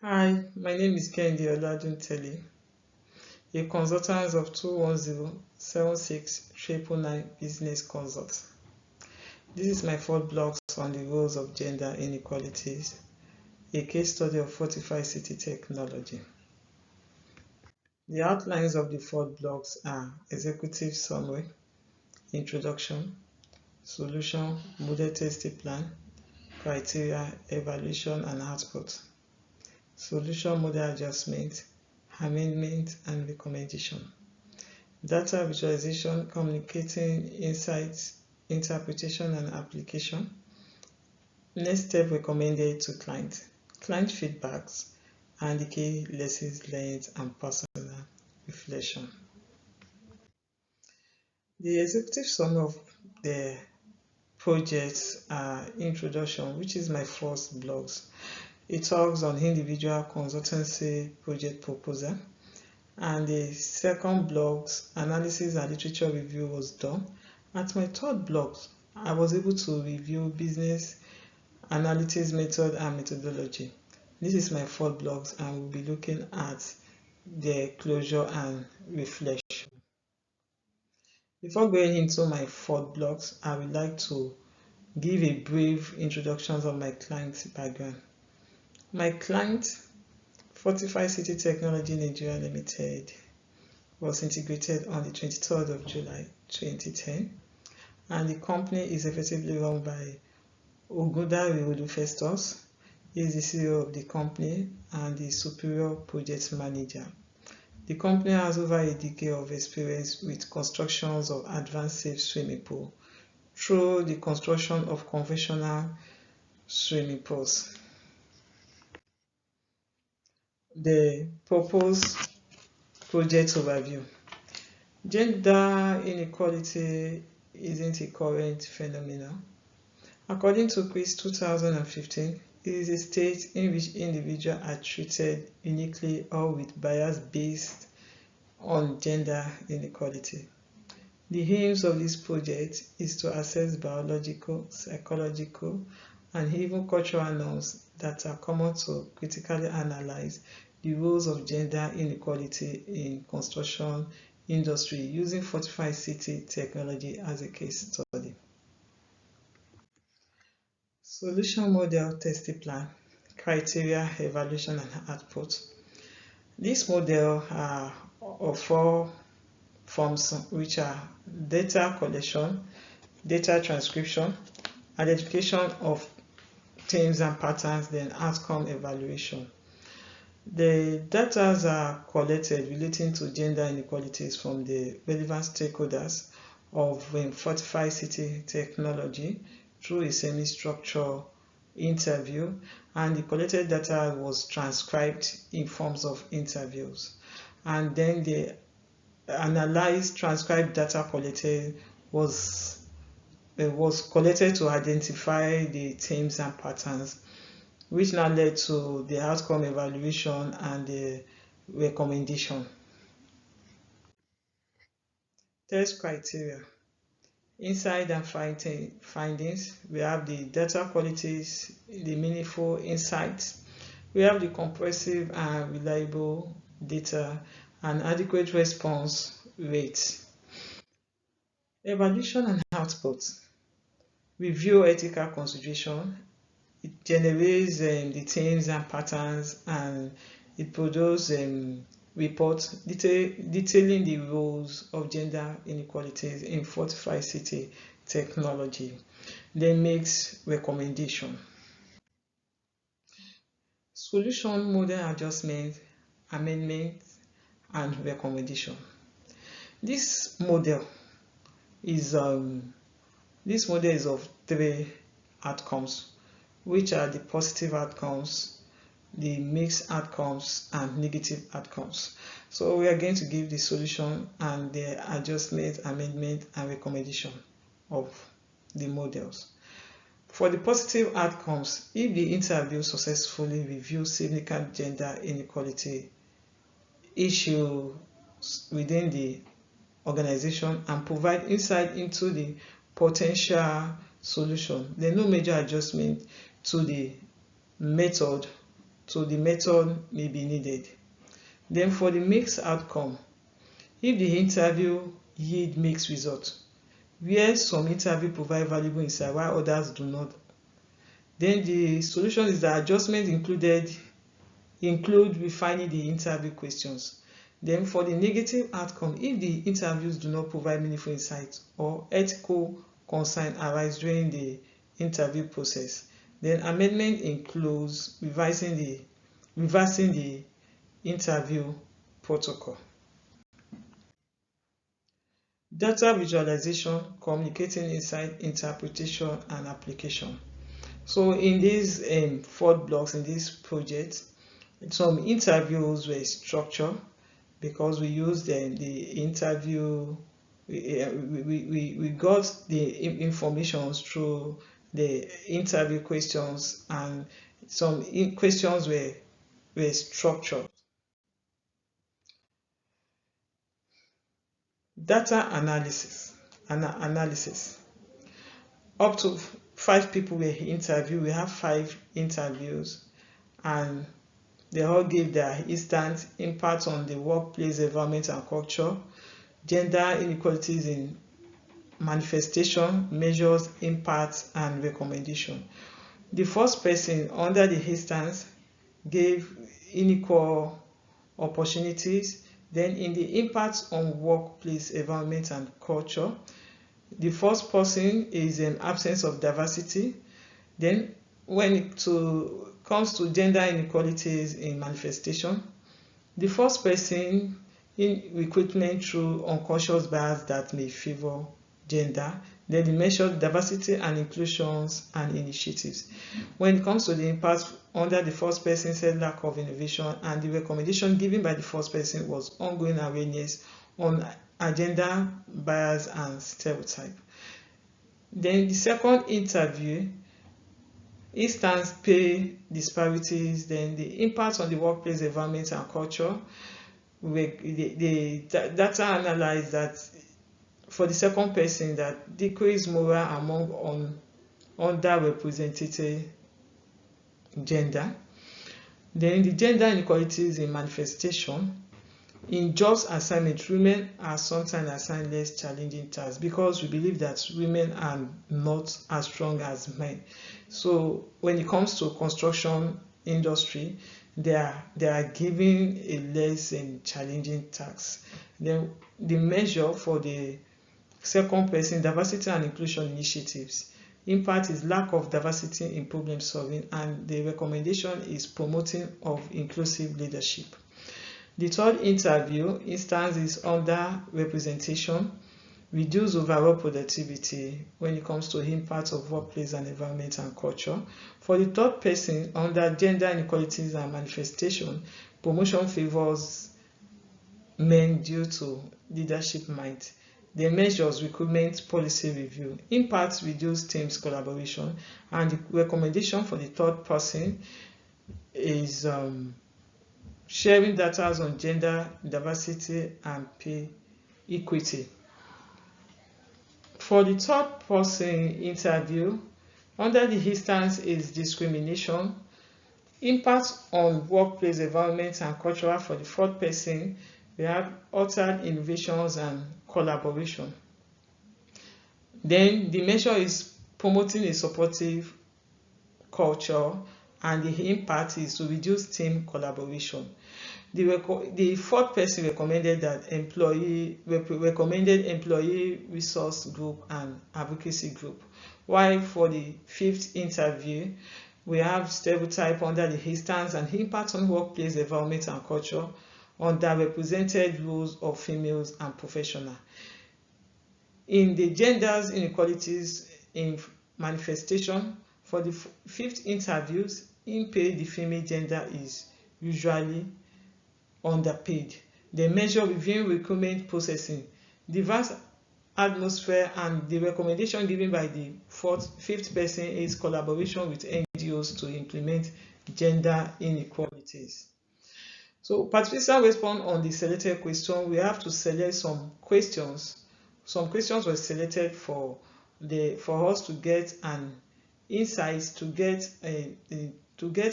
Hi, my name is Kendi Oladunteli, a consultant of 210-76-999 Business Consult. This is my fourth blog on the roles of gender inequalities, a case study of Fortified City Technology. The outlines of the fourth blogs are executive summary, introduction, solution, model testing plan, criteria, evaluation and output, solution model adjustment, amendment and recommendation. Data visualization, communicating insights, interpretation and application. Next step recommended to client. Client feedbacks and the key lessons learned and personal reflection. The executive summary of the project introduction, which is my first blogs. It talks on individual consultancy project proposal. And the second blog's analysis and literature review was done. At my third blog, I was able to review business analytics method and methodology. This is my fourth blog, and we'll be looking at the closure and reflection. Before going into my fourth blogs, I would like to give a brief introduction of my client's background. My client, Fortified City Technology Nigeria Limited, was integrated on the 23rd of July 2010, and the company is effectively run by Ogundari Festus. He is the CEO of the company and the superior project manager. The company has over a decade of experience with constructions of advanced safe swimming pool through the construction of conventional swimming pools. The proposed project overview. Gender inequality isn't a current phenomenon. According to Quiz 2015, it is a state in which individuals are treated uniquely or with bias based on gender inequality. The aims of this project is to assess biological, psychological, and even cultural norms that are common to critically analyze the roles of gender inequality in construction industry using Fortified City Technology as a case study. Solution model testing plan, criteria, evaluation and output. This model are of four forms, which are data collection, data transcription, identification of themes and patterns, then outcome evaluation. The data are collected relating to gender inequalities from the relevant stakeholders of Fortified City Technology through a semi-structured interview, and the collected data was transcribed in forms of interviews. And then the analyzed transcribed data collected was collected to identify the themes and patterns, which now led to the outcome evaluation and the recommendation. Test criteria. Inside and findings, we have the data qualities, the meaningful insights, we have the comprehensive and reliable data, and adequate response rate. Evaluation and output. Review ethical consideration. It generates the themes and patterns, and it produces reports detailing the roles of gender inequalities in Fortified City Technology. Then makes recommendation. Solution model adjustment, amendment and recommendation. This model is of three outcomes, which are the positive outcomes, the mixed outcomes and negative outcomes. So we are going to give the solution and the adjustment, amendment and recommendation of the models. For the positive outcomes, if the interview successfully reviews significant gender inequality issues within the organization and provide insight into the potential solution, then no major adjustment to the method to the method may be needed. Then for the mixed outcome, if the interview yield mixed result, where some interview provide valuable insight while others do not, then the solution is that adjustment include refining the interview questions. Then for the negative outcome, if the interviews do not provide meaningful insights or ethical concern arise during the interview process, then amendment includes reversing the interview protocol. Data visualization, communicating insight, interpretation, and application. So in these 4 blocks in this project, some interviews were structured because we used the interview. We got the information through the interview questions, and some questions were structured. Data analysis. Up to 5 people were interviewed. We have 5 interviews, and they all gave their instant impact on the workplace environment and culture, gender inequalities in manifestation, measures, impact, and recommendation. The first person under the instance gave unequal opportunities. Then in the impact on workplace environment and culture, the first person is an absence of diversity. Then when it comes to gender inequalities in manifestation, the first person in recruitment through unconscious bias that may favor gender. Then the measured diversity and inclusions and initiatives. When it comes to the impact under the first person, said lack of innovation, and the recommendation given by the first person was ongoing awareness on agenda, bias, and stereotype. Then the second interview, instance pay disparities, then the impact on the workplace environment and culture. The data analyzed that for the second person that decreased morale among underrepresented gender. Then the gender inequalities in manifestation. In jobs assignment, women are sometimes assigned less challenging tasks because we believe that women are not as strong as men. So when it comes to construction industry, they are given a less challenging task. Then the measure for the second person, diversity and inclusion initiatives. Impact is lack of diversity in problem solving, and the recommendation is promoting of inclusive leadership. The third interview, instance is under representation, reduce overall productivity when it comes to impact of workplace and environment and culture. For the third person, under gender inequalities and manifestation, promotion favors men due to leadership might. The measures recruitment policy review. Impact reduce teams collaboration, and the recommendation for the third person is sharing data on gender diversity and pay equity. For the third person interview, under the instance is discrimination, impact on workplace environment and culture. For the fourth person, we have altered innovations and collaboration. Then the measure is promoting a supportive culture, and the impact is to reduce team collaboration. The fourth person recommended employee resource group and advocacy group. While for the fifth interview, we have stereotype under the instance and impact on workplace environment and culture, underrepresented roles of females and professionals. In the genders inequalities in manifestation, for the fifth interviews, in pay the female gender is usually underpaid. The measure reviewing recruitment processing, diverse atmosphere, and the recommendation given by the fifth person is collaboration with NGOs to implement gender inequalities. So participants respond on the selected question. We have to select some questions. Some questions were selected for us to get an insight, to get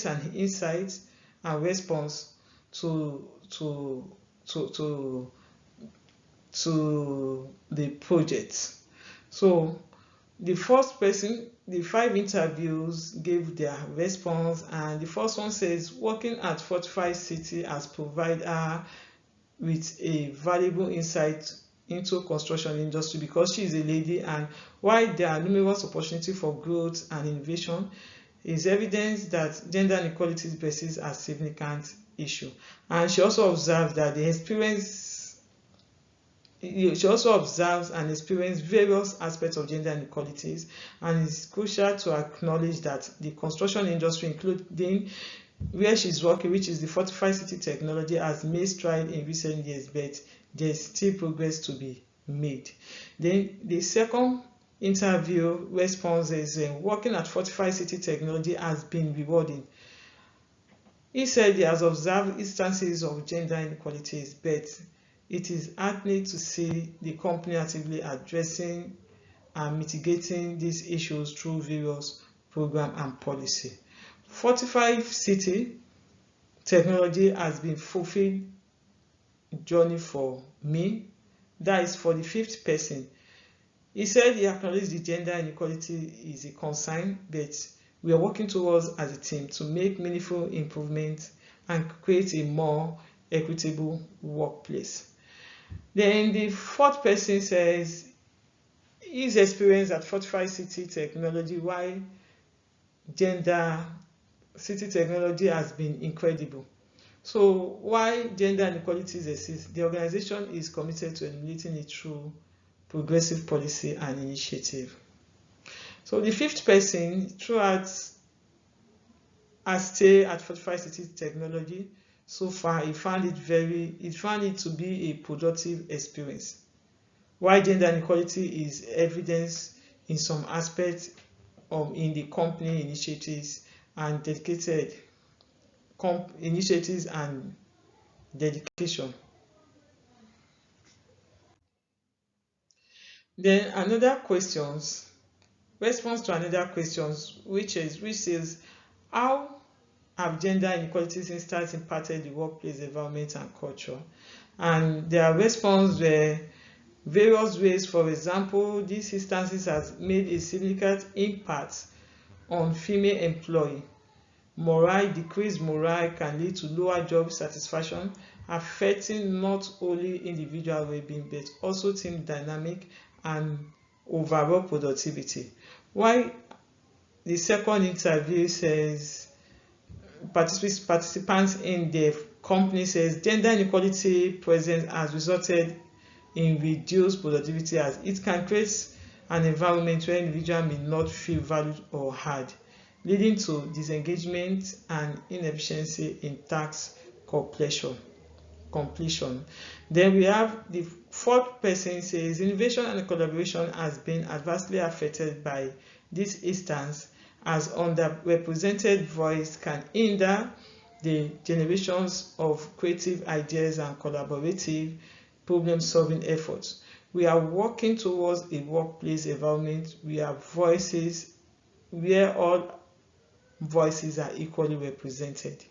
an insight and response to the project. So the first person, the 5 interviews gave their response, and the first one says working at Fortified City has provided her with a valuable insight into construction industry because she is a lady, and while there are numerous opportunities for growth and innovation, is evidence that gender inequality persists as a significant issue. And she also observed that she also observes and experiences various aspects of gender inequalities, and it's crucial to acknowledge that the construction industry, including where she's working, which is the Fortified City technology, has made strides in recent years, but there's still progress to be made. Then the second interview response is working at Fortified City technology has been rewarding. He said he has observed instances of gender inequalities, but it is heartening to see the company actively addressing and mitigating these issues through various programs and policy. Fortified City technology has been fulfilled journey for me. That is for the 5th person. He said he acknowledged the gender inequality is a concern, but we are working towards as a team to make meaningful improvements and create a more equitable workplace. Then the 4th person says his experience at Fortified City technology, why gender city technology has been incredible. So why gender inequalities exist? The organization is committed to eliminating it through progressive policy and initiative. So the 5th person, throughout a stay at Fortified City technology, so far he found it to be a productive experience. Why gender inequality is evidence in some aspects in the company initiatives and dedication. Then another response to another questions, which says how have gender inequalities instances impacted the workplace environment and culture? And their response were various ways. For example, these instances has made a significant impact on female employee. Decreased morale can lead to lower job satisfaction, affecting not only individual well-being but also team dynamic and overall productivity. While the second interview says participants in the company says gender inequality present has resulted in reduced productivity as it can create an environment where individuals may not feel valued or heard, leading to disengagement and inefficiency in task completion. Then we have the 4th person says innovation and collaboration has been adversely affected by this instance as underrepresented voice can hinder the generations of creative ideas and collaborative problem-solving efforts. We are working towards a workplace environment where all voices are equally represented.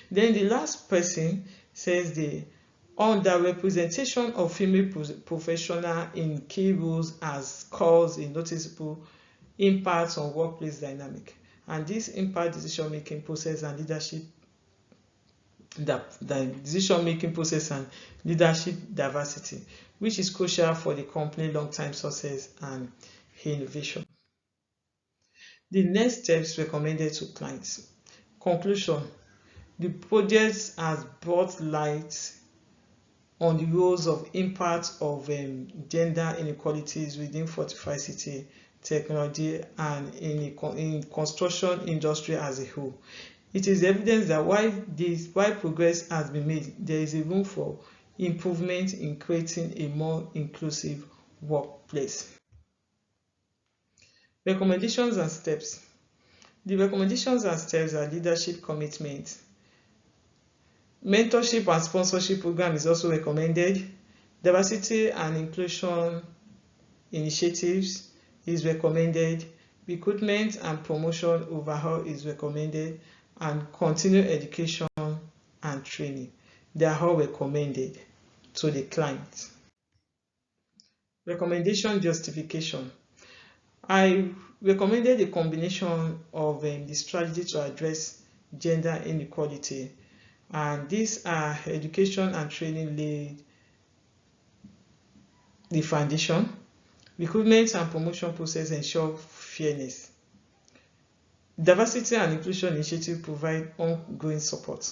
Then the last person says the underrepresentation of female professionals in key roles has caused a noticeable impact on workplace dynamic, and this impact decision-making process and leadership diversity, which is crucial for the company long-term success and innovation. The next steps recommended to clients. Conclusion: the project has brought light on the roles of impact of gender inequalities within Fortified City technology and in construction industry as a whole. It is evidence that while progress has been made, there is a room for improvement in creating a more inclusive workplace. Recommendations and steps. The recommendations and steps are leadership commitment. Mentorship and sponsorship program is also recommended. Diversity and inclusion initiatives is recommended. Recruitment and promotion overhaul is recommended. and continued education and training. They are all recommended to the client. Recommendation justification. I recommended a combination of the strategy to address gender inequality, and these are education and training laid the foundation. Recruitment and promotion process ensure fairness. Diversity and inclusion initiative provide ongoing support.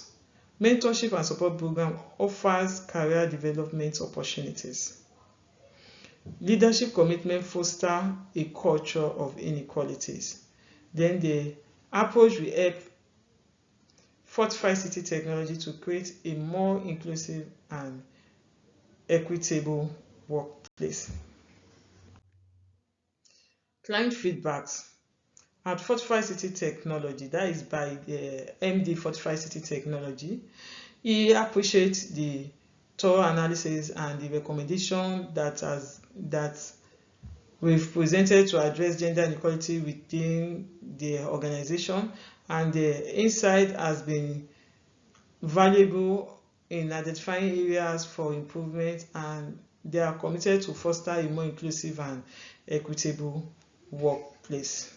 Mentorship and support program offers career development opportunities. Leadership commitment foster a culture of inequalities. Then the approach will help Fortified City Technology to create a more inclusive and equitable workplace. Client feedbacks. At Fortified City Technology, that is by the MD Fortified City Technology, he appreciates the thorough analysis and the recommendation that we've presented to address gender inequality within the organization, and the insight has been valuable in identifying areas for improvement, and they are committed to foster a more inclusive and equitable workplace.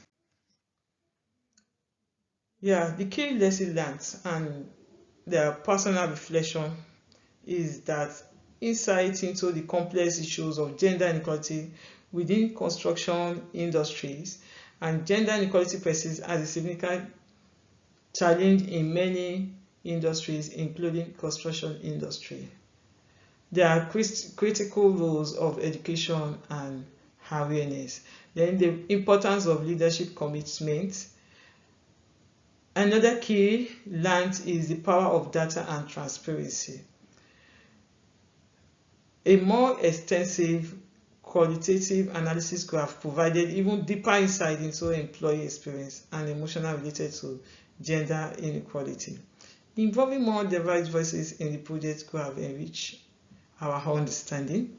Yeah, the key lesson learned and their personal reflection is that insight into the complex issues of gender inequality within construction industries, and gender inequality persists as a significant challenge in many industries, including construction industry. There are critical roles of education and awareness. Then the importance of leadership commitment. Another key learned is the power of data and transparency. A more extensive qualitative analysis could have provided even deeper insight into employee experience and emotional related to gender inequality. Involving more diverse voices in the project could have enriched our understanding.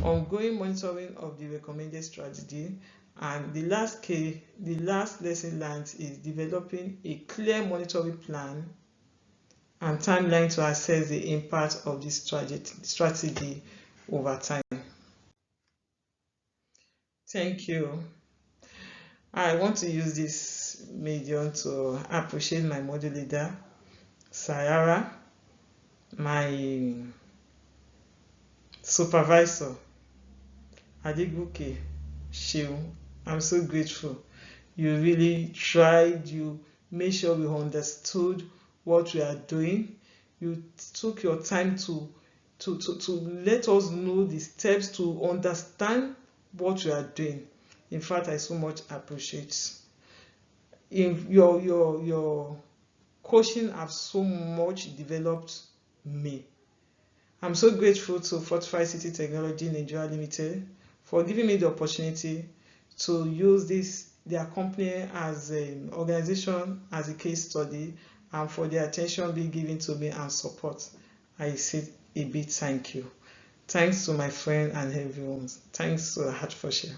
Ongoing monitoring of the recommended strategy. And the last lesson learned is developing a clear monitoring plan and timeline to assess the impact of this strategy over time. Thank you. I want to use this medium to appreciate my module leader, Sayara, my supervisor, Adeguke Shiu. I'm so grateful. You really tried, you made sure we understood what we are doing. You took your time to let us know the steps to understand what we are doing. In fact, I so much appreciate in your coaching have so much developed me. I'm so grateful to Fortified City Technology Nigeria Limited for giving me the opportunity to use their company as an organization as a case study, and for the attention being given to me and support. I say a big thank you. Thanks to my friend and everyone. Thanks to Hertfordshire.